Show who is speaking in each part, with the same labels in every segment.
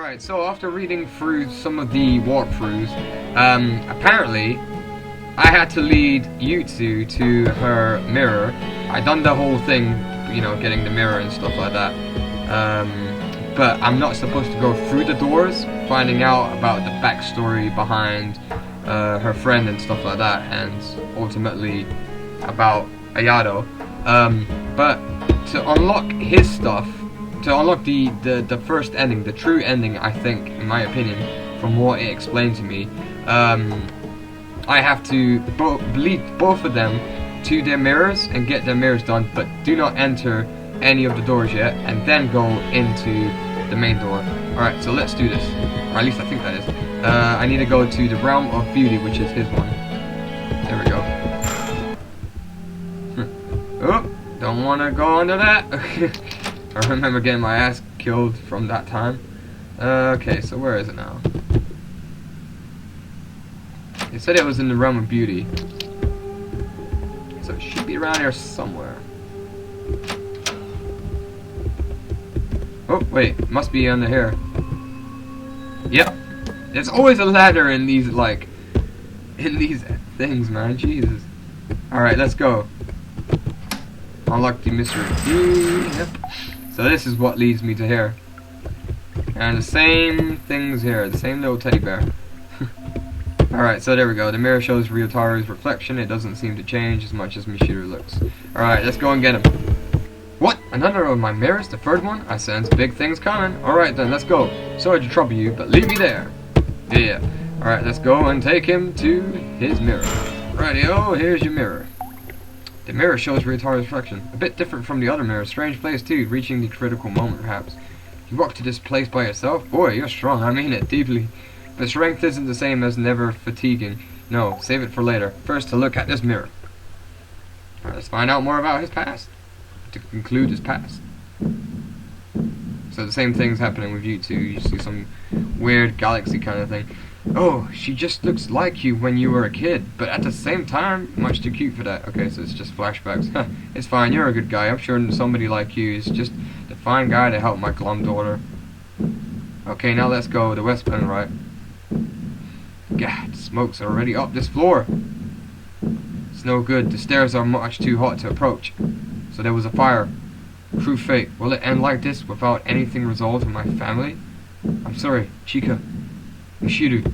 Speaker 1: Alright, so after reading through some of the walkthroughs, apparently I had to lead you two to her mirror. I done the whole thing, you know, getting the mirror and stuff like that. But I'm not supposed to go through the doors, finding out about the backstory behind her friend and stuff like that, and ultimately about Ayado. But to unlock his stuff, to unlock the first ending, the true ending, I think, in my opinion, from what it explained to me, I have to lead both of them to their mirrors and get their mirrors done, but do not enter any of the doors yet, and then go into the main door. Alright, so let's do this. Or at least I think that is. I need to go to the Realm of Beauty, which is his one. There we go. Oh, don't want to go under that. I remember getting my ass killed from that time. Okay, so where is it now? It said it was in the Realm of Beauty. So it should be around here somewhere. Oh, wait, it must be under here. Yep. There's always a ladder in these, like, in these things, man. Jesus. Alright, let's go. Unlock the mystery key. Yep. So this is what leads me to here. And the same things here. The same little teddy bear. Alright, so there we go. The mirror shows Ryotaro's reflection. It doesn't seem to change as much as Mishiru looks. Alright, let's go and get him. What? Another of my mirrors? The third one? I sense big things coming. Alright then, let's go. Sorry to trouble you, but leave me there. Yeah. Alright, let's go and take him to his mirror. Rightio, here's your mirror. The mirror shows Ryotaro's reflection. A bit different from the other mirrors. Strange place too, reaching the critical moment perhaps. You walk to this place by yourself? Boy, you're strong, I mean it deeply. But strength isn't the same as never fatiguing. No, save it for later. First to look at this mirror. Alright, let's find out more about his past. To conclude his past. So the same thing's happening with you two. You see some weird galaxy kind of thing. Oh, she just looks like you when you were a kid, but at the same time, much too cute for that. Okay, so it's just flashbacks. It's fine, you're a good guy. I'm sure somebody like you is just the fine guy to help my glum daughter. Okay, now let's go. The west bend, right? God, smoke's already up this floor. It's no good. The stairs are much too hot to approach. So there was a fire. True fate. Will it end like this without anything resolved in my family? I'm sorry, Chika. Mishiru.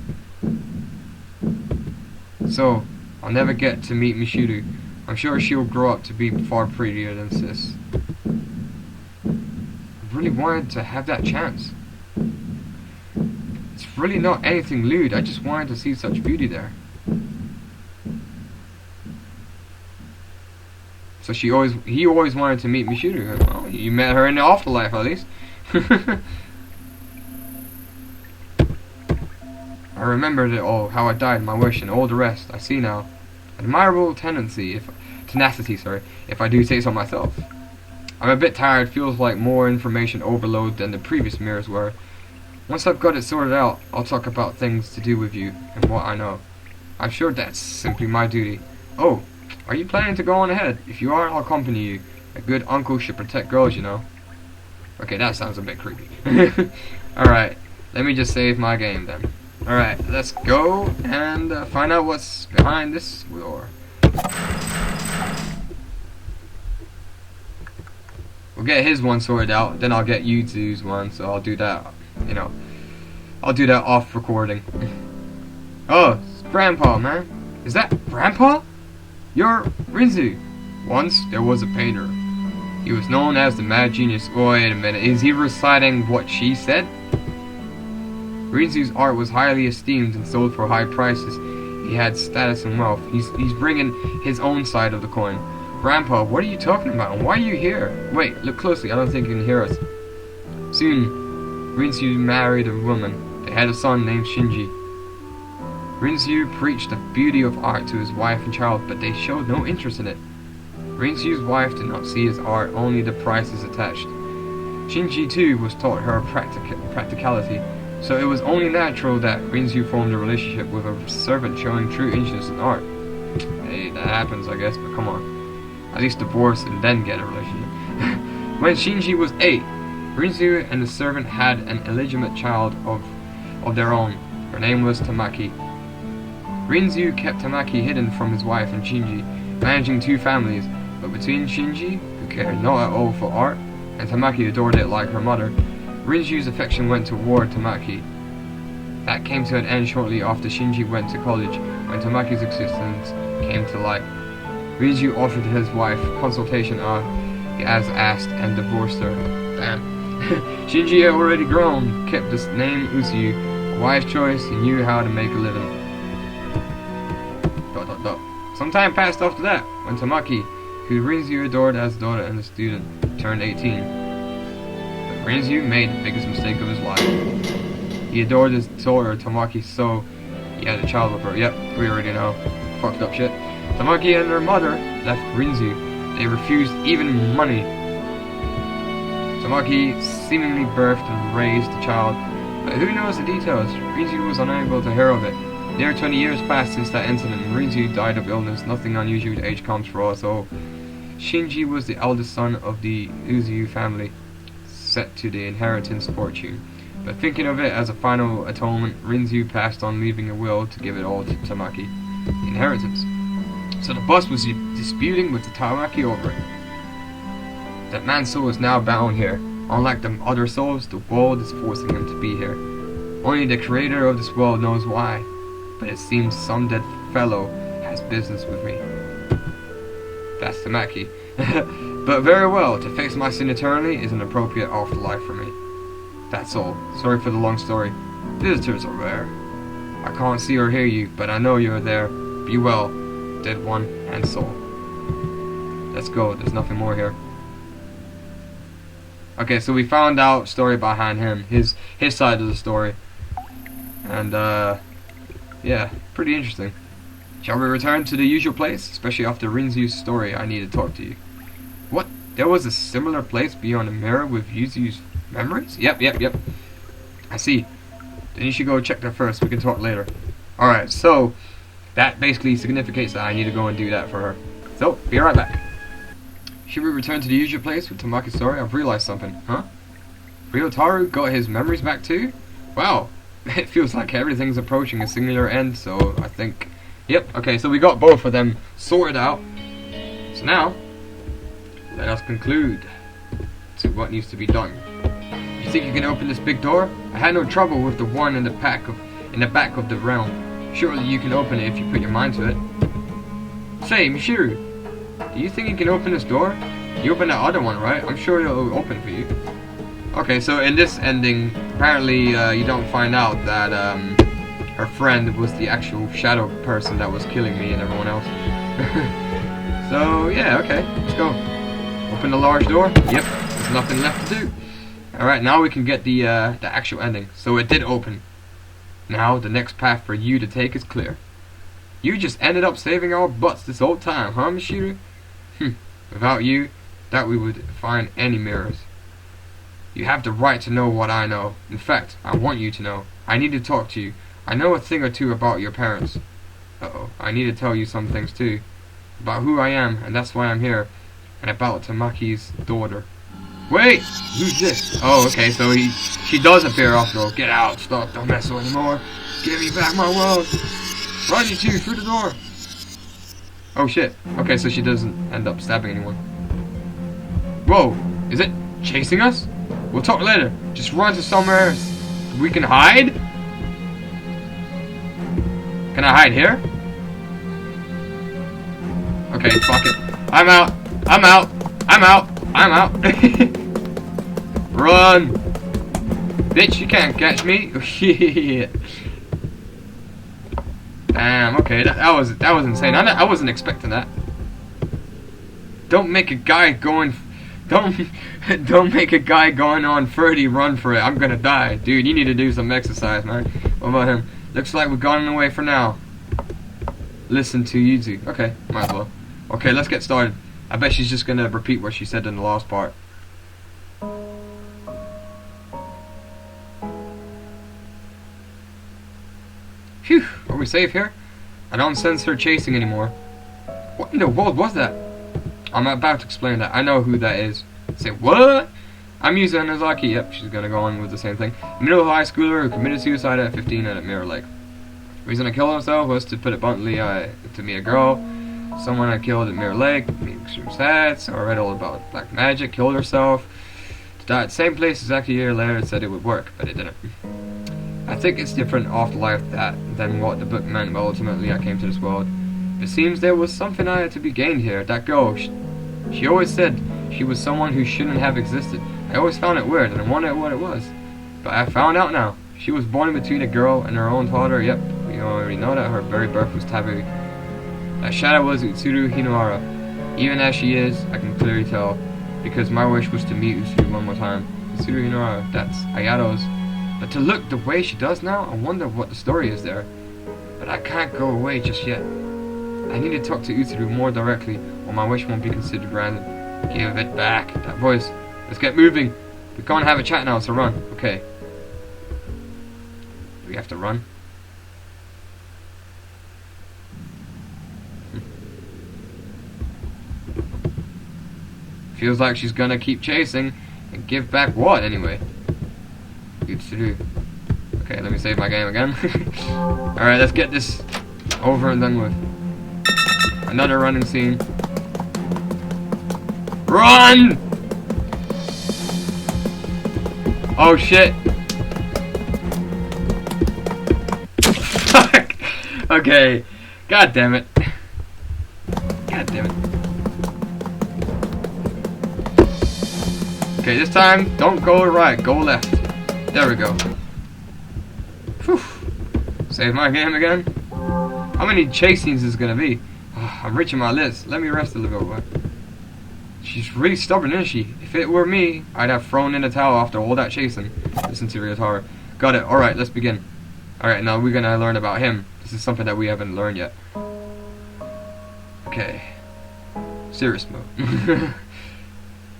Speaker 1: So, I'll never get to meet Mishiru. I'm sure she'll grow up to be far prettier than Sis. I really wanted to have that chance. It's really not anything lewd. I just wanted to see such beauty there. So he always wanted to meet Mishiru. Well, you met her in the afterlife at least. I remembered it all, how I died, my wish, and all the rest. I see now. Admirable tenacity, if I do say so myself. I'm a bit tired, feels like more information overload than the previous mirrors were. Once I've got it sorted out, I'll talk about things to do with you, and what I know. I'm sure that's simply my duty. Oh, are you planning to go on ahead? If you are, I'll accompany you. A good uncle should protect girls, you know. Okay, that sounds a bit creepy. Alright, let me just save my game then. Alright, let's go and find out what's behind this door. We'll get his one sorted out, then I'll get you two's one, so I'll do that, you know. I'll do that off recording. Oh, it's Grandpa, man. Is that Grandpa? You're Rinzu. Once there was a painter. He was known as the Mad Genius. Wait a minute, is he reciting what she said? Rinzu's art was highly esteemed and sold for high prices. He had status and wealth. He's bringing his own side of the coin. Grandpa, what are you talking about? And why are you here? Wait, look closely. I don't think you can hear us. Soon, Rinzu married a woman. They had a son named Shinji. Rinzu preached the beauty of art to his wife and child, but they showed no interest in it. Rinzu's wife did not see his art, only the prices attached. Shinji too was taught her practicality, so it was only natural that Rinzu formed a relationship with a servant showing true interest in art. Hey, that happens I guess, but come on. At least divorce and then get a relationship. When Shinji was 8, Rinzu and the servant had an illegitimate child of their own. Her name was Tamaki. Rinzu kept Tamaki hidden from his wife and Shinji, managing 2 families, but between Shinji, who cared not at all for art, and Tamaki adored it like her mother, Rinzu's affection went toward Tamaki. That came to an end shortly after Shinji went to college, when Tamaki's existence came to light. Rinzu offered his wife consultation as asked and divorced her. Damn. Shinji had already grown, kept the name Usu, a wise choice, he knew how to make a living. Some time passed after that, when Tamaki, who Rinzu adored as a daughter and a student, turned 18. But Rinzu made the biggest mistake of his life. He adored his daughter Tamaki so he had a child with her. Yep, we already know. Fucked up shit. Tamaki and her mother left Rinzu. They refused even money. Tamaki seemingly birthed and raised the child, but who knows the details? Rinzu was unable to hear of it. Near 20 years passed since that incident, and Rinzu died of illness. Nothing unusual with age comes for us all. Shinji was the eldest son of the Uzu family, set to the inheritance fortune. But thinking of it as a final atonement, Rinzu passed on, leaving a will to give it all to Tamaki, the inheritance. So the boss was disputing with the Tamaki over it. That man's soul is now bound here. Unlike the other souls, the world is forcing him to be here. Only the creator of this world knows why. But it seems some dead fellow has business with me. That's Tamaki. But very well, to face my sin eternally is an appropriate afterlife for me. That's all. Sorry for the long story. Visitors are rare. I can't see or hear you, but I know you are there. Be well, dead one and soul. Let's go, there's nothing more here. Okay, so we found out story behind him, his side of the story. And yeah, pretty interesting. Shall we return to the usual place? Especially after Rinzu's story, I need to talk to you. What? There was a similar place beyond the mirror with Yuzu's memories? Yep. I see. Then you should go check that first. We can talk later. Alright, so that basically significates that I need to go and do that for her. So, be right back. Should we return to the usual place with Tamaki's story? I've realized something. Huh? Ryotaru got his memories back too? Wow. It feels like everything's approaching a singular end, so I think... Yep, okay, so we got both of them sorted out. So now, let us conclude to what needs to be done. You think you can open this big door? I had no trouble with the one in the back of the realm. Surely you can open it if you put your mind to it. Say, Mishiru, do you think you can open this door? You opened that other one, right? I'm sure it'll open for you. Okay, so in this ending, apparently you don't find out that her friend was the actual shadow person that was killing me and everyone else. So yeah, okay, let's go. Open the large door. Yep, there's nothing left to do. Alright, now we can get the actual ending. So it did open. Now the next path for you to take is clear. You just ended up saving our butts this whole time, huh, Mishiru? Without you, that we would find any mirrors. You have the right to know what I know. In fact, I want you to know. I need to talk to you. I know a thing or two about your parents. Uh-oh, I need to tell you some things too. About who I am, and that's why I'm here. And about Tamaki's daughter. Wait! Who's this? Oh, okay, so she does appear after all. Get out, stop, don't mess anymore. Give me back my world. Run you two, through the door. Oh shit. Okay, so she doesn't end up stabbing anyone. Whoa, is it chasing us? We'll talk later. Just run to somewhere we can hide? Can I hide here? Okay, fuck it. I'm out. Run! Bitch, you can't catch me. Damn, okay, that was insane. I wasn't expecting that. Don't make a guy going on 30 run for it. I'm gonna die. Dude, you need to do some exercise, man. What about him? Looks like we've gotten away for now. Listen to Yuzu. Okay, might as well. Okay, let's get started. I bet she's just gonna repeat what she said in the last part. Phew, are we safe here? I don't sense her chasing anymore. What in the world was that? I'm about to explain that. I know who that is. Say, what? I'm Yusa Nozaki. Yep, she's gonna go on with the same thing. Middle high schooler who committed suicide at 15 at Mirror Lake. Reason I killed himself was, to put it bluntly, to meet a girl. Someone I killed at Mirror Lake, being extreme sad, so I read all about black magic, killed herself. To die at the same place exactly a year later, it said it would work, but it didn't. I think it's different afterlife than what the book meant, but ultimately I came to this world. It seems there was something I had to be gained here. That girl, she always said she was someone who shouldn't have existed. I always found it weird, and I wondered what it was. But I found out now. She was born between a girl and her own father. Yep, we already know that her very birth was taboo. That shadow was Utsuru Hinohara. Even as she is, I can clearly tell, because my wish was to meet Utsuru one more time. Utsuru Hinohara, that's Ayato's. But to look the way she does now, I wonder what the story is there. But I can't go away just yet. I need to talk to Utsuru more directly, or my wish won't be considered granted. Give it back. That voice. Let's get moving. We can't have a chat now, so run. Okay. Do we have to run? Feels like she's gonna keep chasing and give back what anyway? Utsuru. Okay, let me save my game again. Alright, let's get this over and done with. Another running scene. Run! Oh shit. Fuck. Okay. God damn it. God damn it. Okay, this time, don't go right, go left. There we go. Whew. Save my game again. How many chase scenes is this gonna be? Oh, I'm reaching my list. Let me rest a little bit. She's really stubborn, isn't she? If it were me, I'd have thrown in a towel after all that chasing. Listen to Ryotaro. Got it. Alright, let's begin. Alright, now we're gonna learn about him. This is something that we haven't learned yet. Okay. Serious mode.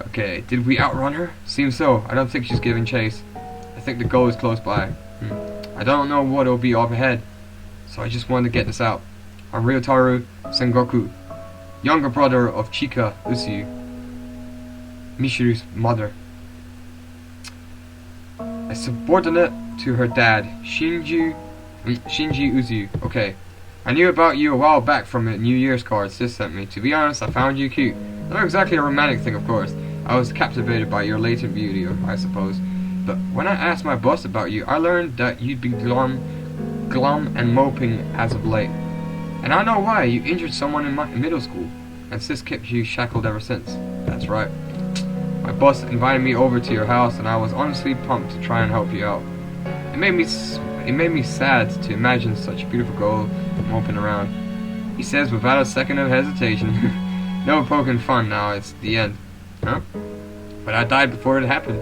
Speaker 1: Okay, did we outrun her? Seems so. I don't think she's giving chase. I think the goal is close by. I don't know what will be up ahead, so I just wanted to get this out. I'm Ryotaro Sengoku, younger brother of Chika Usu, Mishiru's mother. A subordinate to her dad, Shinji Uzu. Okay. I knew about you a while back from a New Year's card Sis sent me. To be honest, I found you cute. Not exactly a romantic thing, of course. I was captivated by your latent beauty, I suppose. But when I asked my boss about you, I learned that you'd been glum and moping as of late. And I know why. You injured someone in middle school, and Sis kept you shackled ever since. That's right. My boss invited me over to your house, and I was honestly pumped to try and help you out. It made me sad to imagine such a beautiful girl moping around. He says without a second of hesitation, no poking fun now, it's the end. Huh? But I died before it happened.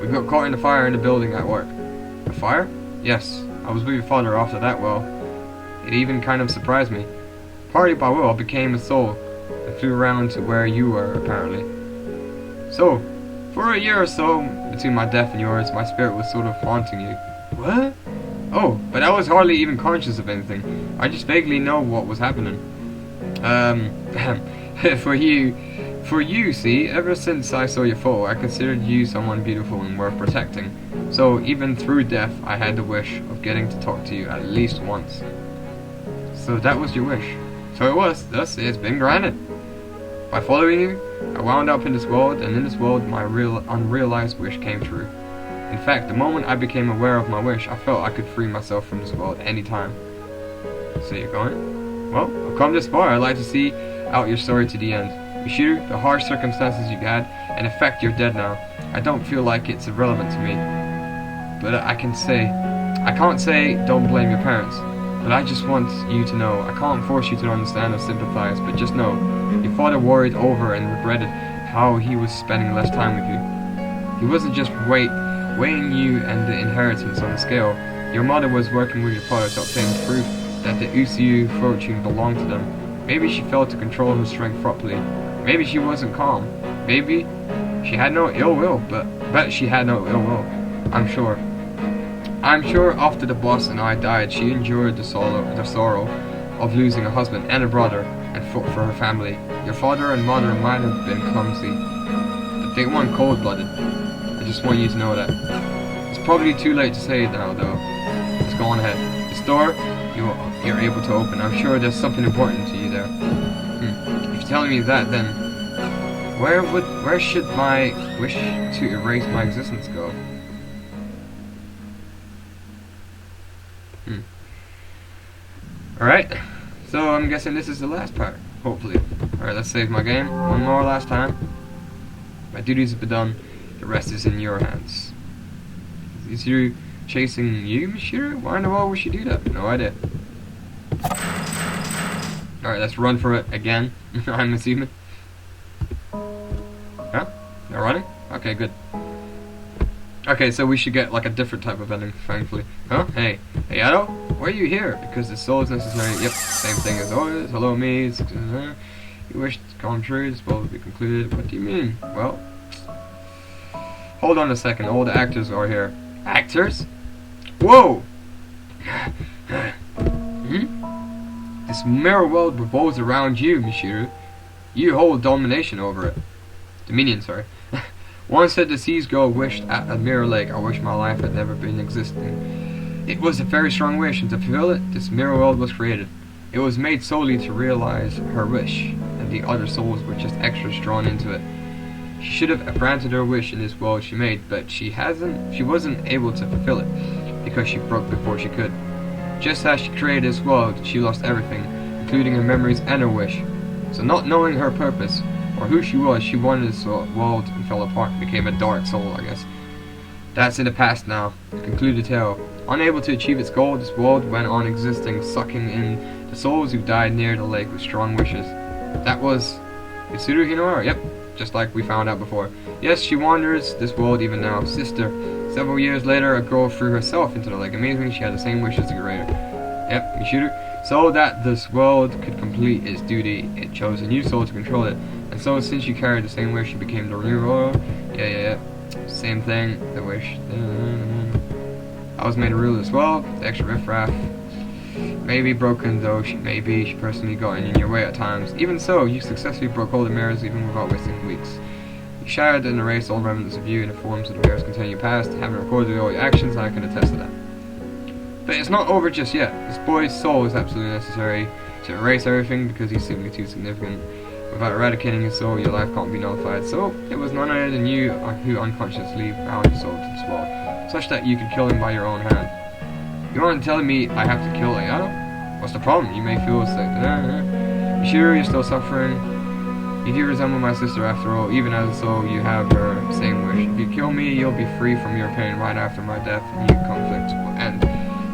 Speaker 1: We got caught in the fire in the building at work. A fire? Yes. I was with your father after that, well. It even kind of surprised me. Partly by will, I became a soul, and flew around to where you were, apparently. So, for a year or so, between my death and yours, my spirit was sort of haunting you. What? Oh, but I was hardly even conscious of anything. I just vaguely know what was happening. For you, see, ever since I saw your photo, I considered you someone beautiful and worth protecting. So, even through death, I had the wish of getting to talk to you at least once. So that was your wish. So it was, thus it's been granted. By following you, I wound up in this world, and in this world, my unrealized wish came true. In fact, the moment I became aware of my wish, I felt I could free myself from this world any time. So you're going? Well, I've come this far. I'd like to see out your story to the end. Mishiru, the harsh circumstances you had, and in fact you're dead now. I don't feel like it's irrelevant to me. But I can't say don't blame your parents. But I just want you to know, I can't force you to understand or sympathize, but just know, your father worried over and regretted how he was spending less time with you. He wasn't just weighing you and the inheritance on the scale. Your mother was working with your father to obtain proof that the Usu fortune belonged to them. Maybe she failed to control her strength properly. Maybe she wasn't calm. Maybe she had no ill will, but she had no ill will. I'm sure after the boss and I died, she endured the sorrow of losing a husband and a brother, and fought for her family. Your father and mother might have been clumsy, but they weren't cold-blooded. just want you to know that. It's probably too late to say it now, though. Just go on ahead. This door, you're able to open. I'm sure there's something important to you there. If you're telling me that, then where should my wish to erase my existence go? Alright, so I'm guessing this is the last part, hopefully. Alright, let's save my game. One more last time. My duties have been done. The rest is in your hands. Is you chasing you, Monsieur? Why in the world would she do that? No idea. Alright, let's run for it again. I'm assuming. Huh? They're running? Okay, good. Okay, so we should get like a different type of ending, thankfully. Huh? Hey, Otto? Why are you here? Because the soul is necessary. Yep, same thing as always. Hello, me. You wish to come true. This will be concluded. What do you mean? Well, hold on a second. All the actors are here. Actors? Whoa! This mirror world revolves around you, Monsieur. You hold domination over it. Dominion, sorry. Once said the seas girl wished at a mirror lake. I wish my life had never been existing. It was a very strong wish, and to fulfill it, this mirror world was created. It was made solely to realize her wish, and the other souls were just extras drawn into it. She should have granted her wish in this world she made, but she wasn't able to fulfill it, because she broke before she could. Just as she created this world, she lost everything, including her memories and her wish. So not knowing her purpose, or who she wanted this world and fell apart, became a dark soul, I guess. That's in the past now. To conclude the tale, unable to achieve its goal, this world went on existing, sucking in the souls who died near the lake with strong wishes. That was Mitsuru Hinawara, yep, just like we found out before. Yes, she wanders this world even now. Sister. Several years later, a girl threw herself into the lake. Amazingly, she had the same wish as the creator. Yep, Mitsuru. So that this world could complete its duty, it chose a new soul to control it. And so, since she carried the same wish, she became the new ruler. Yeah. Same thing. The wish. I was made a ruler as well. The extra riffraff. Maybe broken though she may be. She personally got in your way at times. Even so, you successfully broke all the mirrors even without wasting weeks. You shattered and erased all remnants of you in the forms of the mirrors containing your past. Having recorded all your actions, I can attest to that. But it's not over just yet. This boy's soul is absolutely necessary to erase everything because he's simply too significant. Without eradicating his soul, your life can't be nullified. So, it was none other than you who unconsciously bound your soul to this world, such that you could kill him by your own hand. You aren't telling me I have to kill Ayato? What's the problem? You may feel sick. You sure you're still suffering? You do resemble my sister after all, even as so you have her same wish. If you kill me, you'll be free from your pain right after my death, and your conflict will end.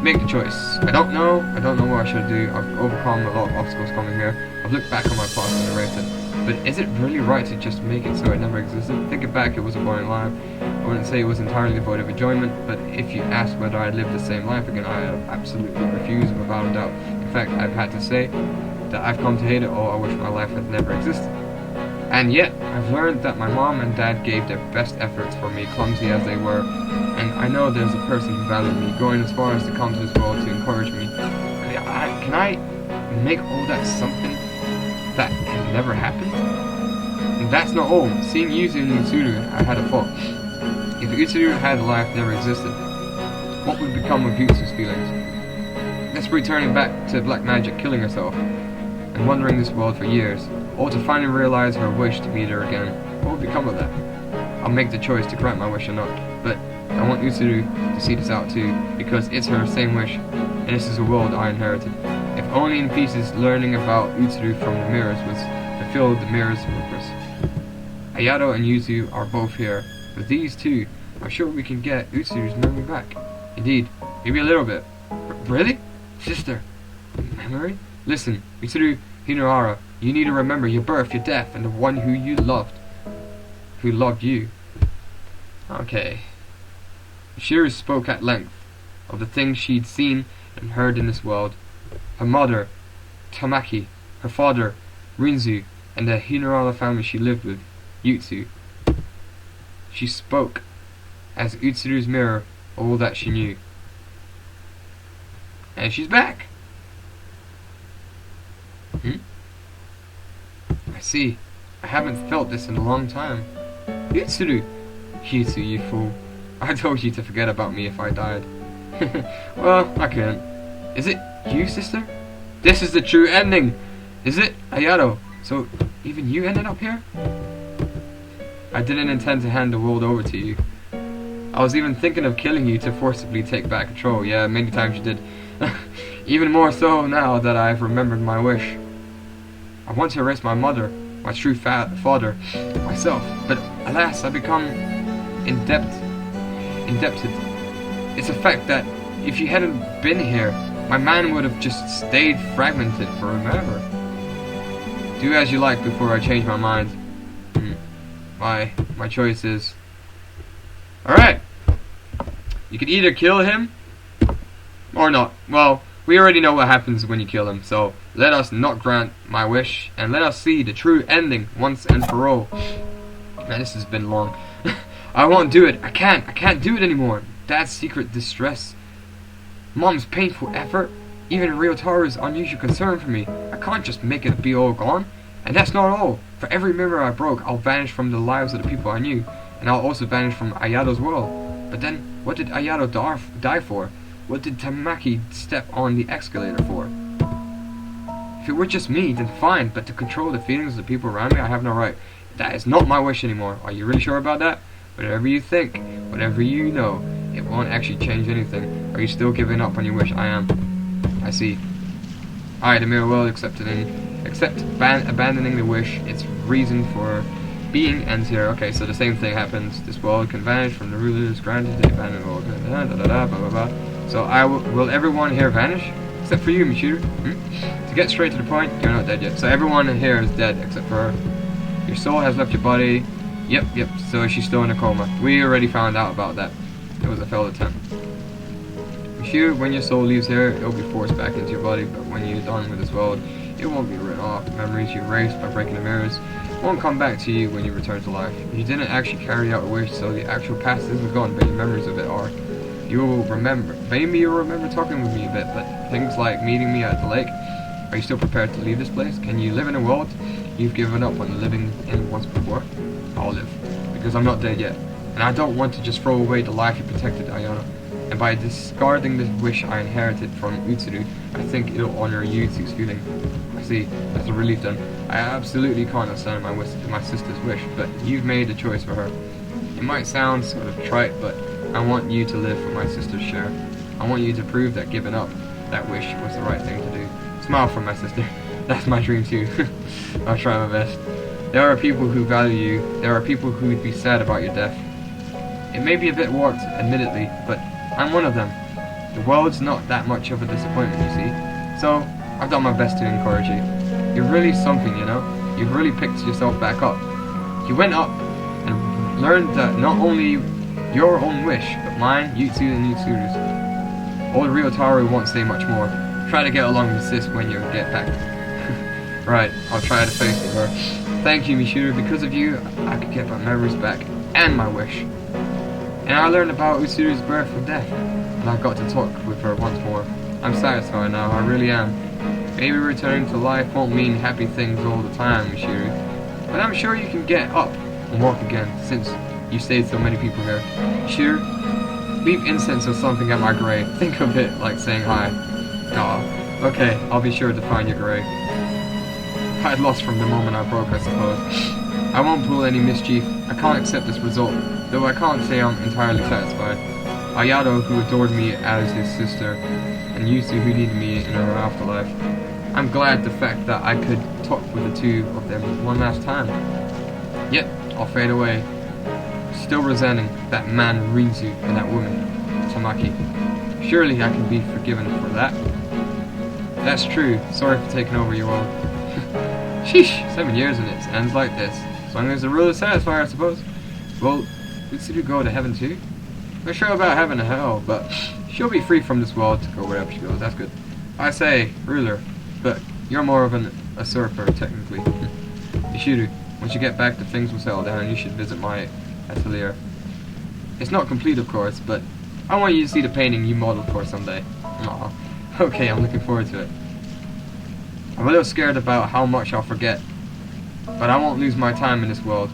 Speaker 1: Make the choice. I don't know what I should do. I've overcome a lot of obstacles coming here. I've looked back on my past and erased it. But is it really right to just make it so it never existed? Thinking back, it was a boring life. I wouldn't say it was entirely devoid of enjoyment, but if you asked whether I'd live the same life again, I absolutely refuse without a doubt. In fact, I've had to say that I've come to hate it all. I wish my life had never existed. And yet, I've learned that my mom and dad gave their best efforts for me, clumsy as they were, and I know there's a person who valued me, going as far as to come to this world to encourage me. Can I make all that something that had never happened? And that's not all. Seeing Yuzu and Utsuru, I had a thought. If Utsuru had a life never existed, what would become of Utsuru's feelings? Let's returning back to black magic killing herself, and wandering this world for years, or to finally realize her wish to meet her again. What would become of that? I'll make the choice to grant my wish or not, but I want Utsuru to see this out too, because it's her same wish, and this is a world I inherited. If only in pieces, learning about Utsuru from the mirrors was fulfilled the mirror's purpose. Ayato and Yuzu are both here. With these two, I'm sure we can get Utsuru's memory back. Indeed, maybe a little bit. Really? Sister? Memory? Listen, Mitsuru Hinawara, you need to remember your birth, your death, and the one who you loved. Who loved you. Okay. Shiro spoke at length of the things she'd seen and heard in this world. Her mother, Tamaki, her father, Rinzu, and the Hinawara family she lived with, Yutsu. She spoke, as Utsuru's mirror, all that she knew. And she's back! I see. I haven't felt this in a long time. Utsuru! You two, you fool. I told you to forget about me if I died. Well, I couldn't. Is it you, sister? This is the true ending! Is it, Ayato? So, even you ended up here? I didn't intend to hand the world over to you. I was even thinking of killing you to forcibly take back control. Yeah, many times you did. Even more so now that I've remembered my wish. I want to erase my mother, my true father, myself. But alas, I become indebted. It's a fact that if you hadn't been here, my man would have just stayed fragmented forever. Do as you like before I change my mind. My choice is... Alright! You can either kill him, or not. Well, we already know what happens when you kill him, so let us not grant my wish, and let us see the true ending once and for all. Man, this has been long. I won't do it. I can't do it anymore. Dad's secret distress. Mom's painful effort. Even Ryotaro's unusual concern for me. I can't just make it be all gone. And that's not all. For every memory I broke, I'll vanish from the lives of the people I knew. And I'll also vanish from Ayato's world. But then, what did Ayato die for? What did Tamaki step on the escalator for? If it were just me, then fine. But to control the feelings of the people around me, I have no right. That is not my wish anymore. Are you really sure about that? Whatever you think, whatever you know, it won't actually change anything. Are you still giving up on your wish? I am. I see. I, the mirror world, except abandoning the wish, its reason for being ends here. Okay, so the same thing happens. This world can vanish from the rulers granted the abandoned world. Blah, blah, blah. So will everyone here vanish? Except for you, Michiru. To get straight to the point, you're not dead yet. So everyone here is dead except for her. Your soul has left your body. Yep, so she's still in a coma. We already found out about that. It was a failed attempt. Michiru, when your soul leaves here, it'll be forced back into your body, but when you're done with this world, it won't be written off. Memories you erased by breaking the mirrors won't come back to you when you return to life. You didn't actually carry out a wish, so the actual past isn't gone, but your memories of it are. You'll remember. Maybe you'll remember talking with me a bit, but things like meeting me at the lake. Are you still prepared to leave this place? Can you live in a world you've given up on living in once before? I'll live, because I'm not dead yet, and I don't want to just throw away the life you protected, Ayano. And by discarding this wish I inherited from Utsuru, I think it'll honor Yutsu's feeling. I see, that's a relief then. I absolutely can't understand my sister's wish, but you've made a choice for her. It might sound sort of trite, but I want you to live for my sister's share. I want you to prove that giving up that wish was the right thing to do. Smile for my sister. That's my dream too. I'll try my best. There are people who value you. There are people who would be sad about your death. It may be a bit warped, admittedly, but I'm one of them. The world's not that much of a disappointment, you see. So, I've done my best to encourage you. You're really something, you know. You've really picked yourself back up. You went up and learned that not only your own wish, but mine, Yutsu, and Yutsuru's. Old Ryotaro won't say much more. Try to get along with sis when you get back. Right, I'll try to face with her. Thank you, Michiru. Because of you, I could get my memories back, and my wish. And I learned about Utsuru's birth and death, and I got to talk with her once more. I'm satisfied now, I really am. Maybe returning to life won't mean happy things all the time, Michiru. But I'm sure you can get up and walk again, since you saved so many people here. Michiru, leave incense or something at my grave. Think of it like saying hi. Aw, okay, I'll be sure to find your grave. I'd lost from the moment I broke, I suppose. I won't pull any mischief. I can't accept this result, though I can't say I'm entirely satisfied. Ayato, who adored me as his sister, and Yutsu, who needed me in her afterlife. I'm glad the fact that I could talk with the two of them one last time. Yet, I'll fade away, still resenting that man Rinzu and that woman, Tamaki. Surely I can be forgiven for that. That's true. Sorry for taking over your world. Sheesh, 7 years and it ends like this. As long as the rule is satisfied, I suppose. Well, Utsuru go to heaven too? Not sure about heaven and hell, but she'll be free from this world to go wherever she goes. That's good. I say, ruler, but you're more of an usurper, technically. Ishiru, once you get back, the things will settle down and you should visit my atelier. It's not complete, of course, but I want you to see the painting you modeled for someday. Aw. Okay, I'm looking forward to it. I'm a little scared about how much I'll forget, but I won't lose my time in this world.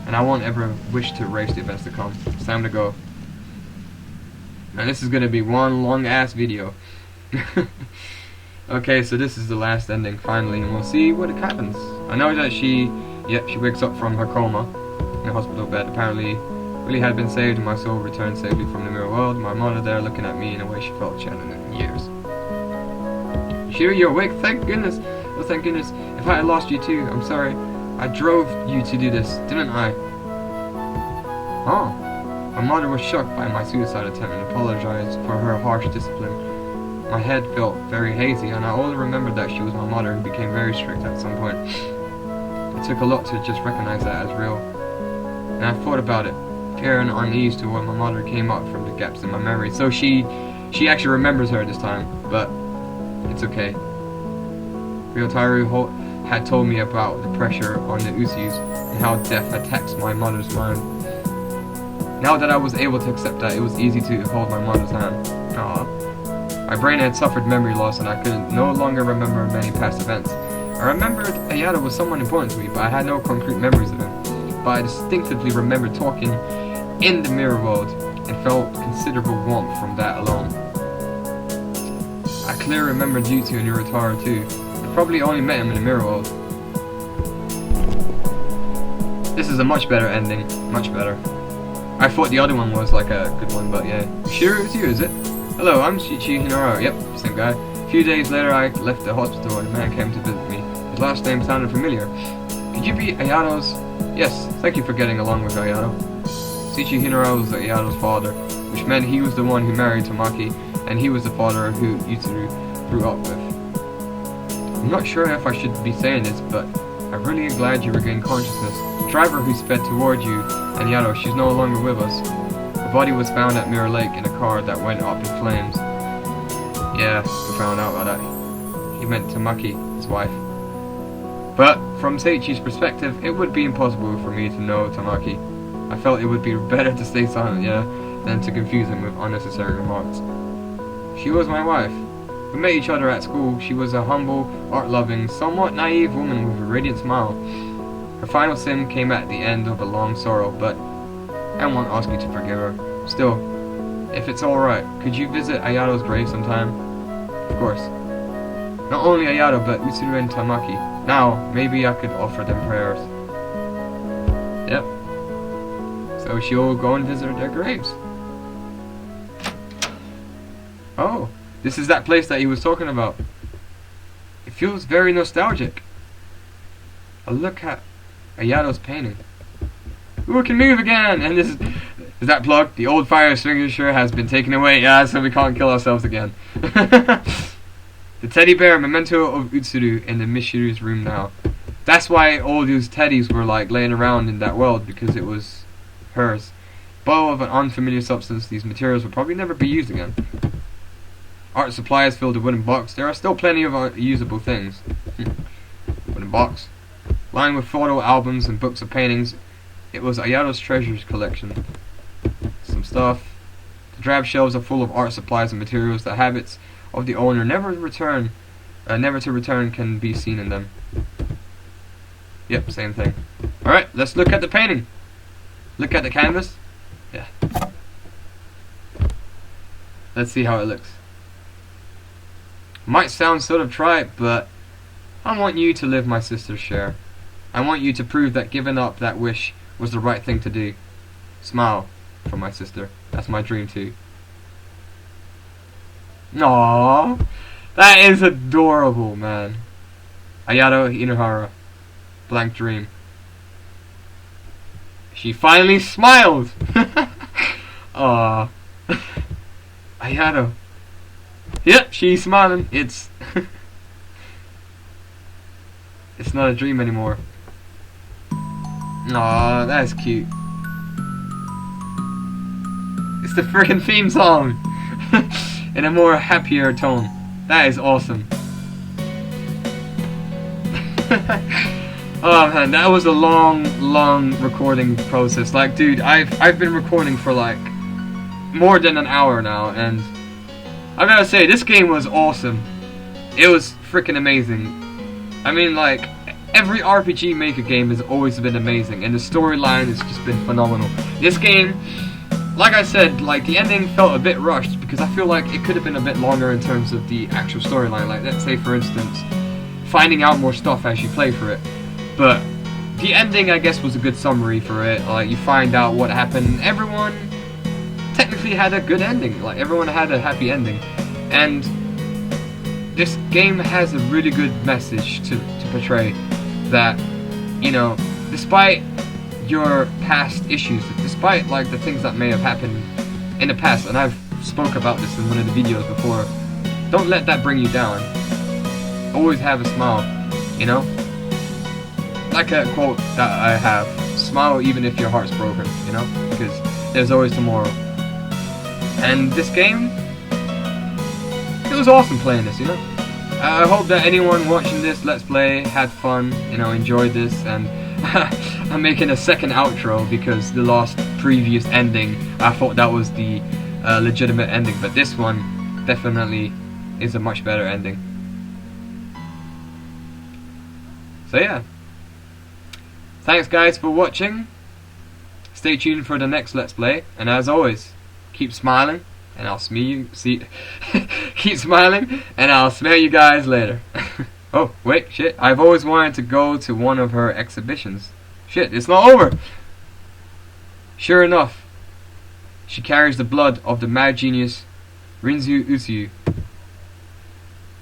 Speaker 1: and I won't ever wish to erase the events to come. It's time to go. And this is gonna be one long ass video. Okay, so this is the last ending finally, and we'll see what happens. I know that she wakes up from her coma in a hospital bed. Apparently, really had been saved, and my soul returned safely from the mirror world. My mother there looking at me in a way she felt she hadn't in years. Shiro, you're awake? Thank goodness. Oh, thank goodness. If I had lost you too, I'm sorry. I drove you to do this, didn't I? Oh. My mother was shocked by my suicide attempt and apologized for her harsh discipline. My head felt very hazy, and I only remembered that she was my mother, who became very strict at some point. It took a lot to just recognize that as real. And I thought about it, fear and unease toward my mother came up from the gaps in my memory. So she actually remembers her this time, but it's okay. Ryotaru had told me about the pressure on the Usus and how death attacks my mother's mind. Now that I was able to accept that, it was easy to hold my mother's hand. Aww. My brain had suffered memory loss, and I could no longer remember many past events. I remembered Ayato was someone important to me, but I had no concrete memories of him. But I distinctively remembered talking in the mirror world, and felt considerable warmth from that alone. I clearly remembered Jutsu and Urotaro too. I probably only met him in the mirror world. This is a much better ending, much better. I thought the other one was like a good one, but yeah. Sure, it's you, is it? Hello, I'm Shichi Hinaro. Yep, same guy. A few days later, I left the hospital and a man came to visit me. His last name sounded familiar. Could you be Ayato's? Yes, thank you for getting along with Ayato. Shichi Hinaro was Ayato's father, which meant he was the one who married Tamaki, and he was the father who Yuturu grew up with. I'm not sure if I should be saying this, but I'm really glad you regained consciousness. The driver who sped toward you and Yato, she's no longer with us. Her body was found at Mirror Lake in a car that went up in flames. Yeah, we found out about that. He meant Tamaki, his wife. But, from Seiichi's perspective, it would be impossible for me to know Tamaki. I felt it would be better to stay silent, than to confuse him with unnecessary remarks. She was my wife. We met each other at school. She was a humble, art-loving, somewhat naive woman with a radiant smile. Her final sin came at the end of a long sorrow, but I won't ask you to forgive her. Still, if it's alright, could you visit Ayato's grave sometime? Of course. Not only Ayato, but Utsuru and Tamaki. Now, maybe I could offer them prayers. Yep. So she'll go and visit their graves. Oh, this is that place that he was talking about. It feels very nostalgic. A look at Ayato's painting. Ooh, it can move again! And this is that plug? The old fire extinguisher has been taken away. Yeah, so we can't kill ourselves again. The teddy bear memento of Utsuru in the Mishiru's room now. That's why all those teddies were like laying around in that world, because it was hers. Bow of an unfamiliar substance, these materials will probably never be used again. Art supplies filled a wooden box. There are still plenty of usable things. Wooden box. Lined with photo albums and books of paintings. It was Ayato's treasures collection. Some stuff. The drab shelves are full of art supplies and materials. The habits of the owner never to return can be seen in them. Yep, same thing. Alright, let's look at the painting. Look at the canvas. Yeah. Let's see how it looks. Might sound sort of trite, but I want you to live my sister's share. I want you to prove that giving up that wish was the right thing to do. Smile for my sister. That's my dream too. Aww, that is adorable, man. Ayato Inohara. Blank dream. She finally smiled! Aww. Ayato. Yep, she's smiling. It's it's not a dream anymore. Aw, that's cute. It's the freaking theme song in a more happier tone. That is awesome. Oh man, that was a long recording process. Like, dude, I've been recording for like more than an hour now, and I gotta say, this game was awesome. It was freaking amazing. I mean, like, every RPG Maker game has always been amazing, and the storyline has just been phenomenal. This game, like I said, like the ending felt a bit rushed because I feel like it could have been a bit longer in terms of the actual storyline. Like, let's say for instance, finding out more stuff as you play for it. But the ending, I guess, was a good summary for it. Like, you find out what happened. Everyone technically had a good ending. Like, everyone had a happy ending. And this game has a really good message to portray. That, you know, despite your past issues, despite like the things that may have happened in the past, and I've spoke about this in one of the videos before, don't let that bring you down. Always have a smile, you know? Like a quote that I have, smile even if your heart's broken, you know? Because there's always tomorrow. And this game, it was awesome playing this, you know? I hope that anyone watching this Let's Play had fun, you know, enjoyed this, and I'm making a second outro because the last previous ending, I thought that was the legitimate ending, but this one definitely is a much better ending. So yeah, thanks guys for watching, stay tuned for the next Let's Play, and as always, keep smiling, and I'll keep smiling, and I'll smell you guys later. Oh, wait, shit, I've always wanted to go to one of her exhibitions. Shit, it's not over! Sure enough, she carries the blood of the mad genius Rinzu Usu.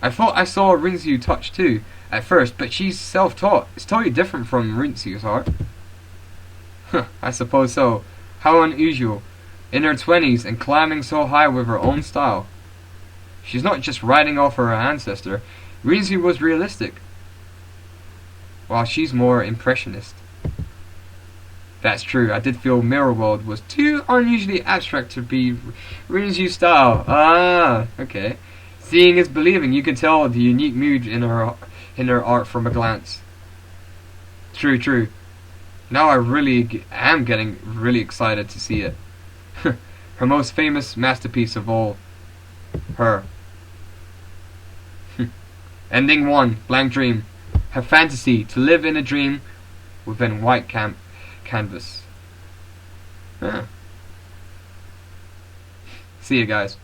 Speaker 1: I thought I saw Rinzu touch too, at first, but she's self-taught. It's totally different from Rinzu's art. Huh, I suppose so. How unusual. In her 20s and climbing so high with her own style. She's not just riding off her ancestor. Rinzu was realistic, while she's more impressionist. That's true, I did feel Mirror World was too unusually abstract to be Rinzu's style. Ah, okay. Seeing is believing. You can tell the unique mood in her art from a glance. True, true. Now I really am getting really excited to see it. Her most famous masterpiece of all. Her. Ending 1. Blank dream. Her fantasy to live in a dream within white canvas. Huh. See you guys.